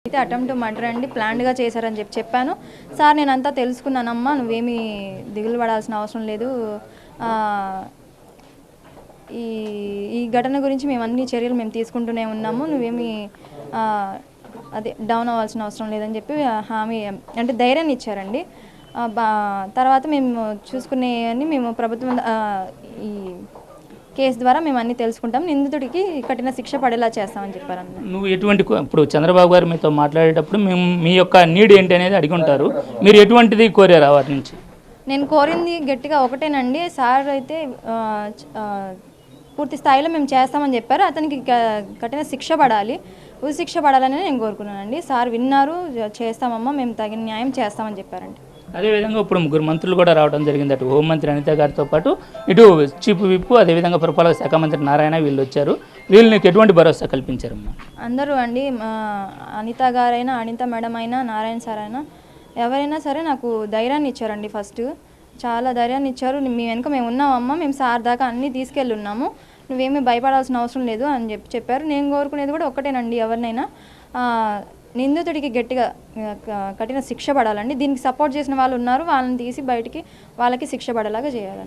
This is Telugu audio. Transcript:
అయితే అటెంప్ట్ మర్డర్ అండి, ప్లాన్డ్గా చేశారని చెప్పాను. సార్ నేనంతా తెలుసుకున్నానమ్మా, నువ్వేమీ దిగులు పడాల్సిన అవసరం లేదు, ఈ ఈ ఘటన గురించి మేము అన్ని చర్యలు మేము తీసుకుంటూనే ఉన్నాము, నువ్వేమీ అదే డౌన్ అవ్వాల్సిన అవసరం లేదని చెప్పి హామీ అంటే ధైర్యాన్ని ఇచ్చారండి. తర్వాత మేము చూసుకునేవన్నీ మేము ప్రభుత్వం ఈ కేసు ద్వారా మేము అన్నీ తెలుసుకుంటాం, నిందితుడికి కఠిన శిక్ష పడేలా చేస్తామని చెప్పారన్న. నువ్వు ఎటువంటి ఇప్పుడు చంద్రబాబు గారు మీతో మాట్లాడేటప్పుడు మేము మీ యొక్క నీడ్ ఏంటి అనేది అడిగి ఉంటారు, మీరు ఎటువంటిది కోరారు వాటి నుంచి? నేను కోరింది గట్టిగా ఒకటేనండి, సార్ అయితే పూర్తి స్థాయిలో మేము చేస్తామని చెప్పారు, అతనికి కఠిన శిక్ష పడాలి, ఉరి శిక్ష పడాలని నేను కోరుకున్నానండి. సార్ విన్నారు, చేస్తామమ్మా, మేము తగిన న్యాయం చేస్తామని చెప్పారండి. అదేవిధంగా ఇప్పుడు ముగ్గురు మంత్రులు కూడా రావడం జరిగింది, అటు హోంమంత్రి అనిత గారితో పాటు ఇటు చీఫ్ విప్, అదేవిధంగా పురపాలక శాఖ మంత్రి నారాయణ, వీళ్ళు వచ్చారు. వీళ్ళు నీకు ఎటువంటి భరోసా కల్పించారమ్మా? అందరూ అండి, అనిత గారైనా, అనిత మేడం అయినా, నారాయణ సార్ అయినా, ఎవరైనా సరే నాకు ధైర్యాన్ని ఇచ్చారండి. ఫస్ట్ చాలా ధైర్యాన్ని ఇచ్చారు, మీ వెనుక మేము ఉన్నామమ్మా, మేము సార్ దాకా అన్నీ తీసుకెళ్ళి ఉన్నాము, నువ్వేమీ భయపడాల్సిన అవసరం లేదు అని చెప్పారు. నేను కోరుకునేది కూడా ఒక్కటేనండి, ఎవరినైనా నిందితుడికి గట్టిగా కఠిన శిక్ష పడాలండి. దీనికి సపోర్ట్ చేసిన వాళ్ళు ఉన్నారు, వాళ్ళని తీసి బయటికి వాళ్ళకి శిక్ష పడేలాగా చేయాలండి.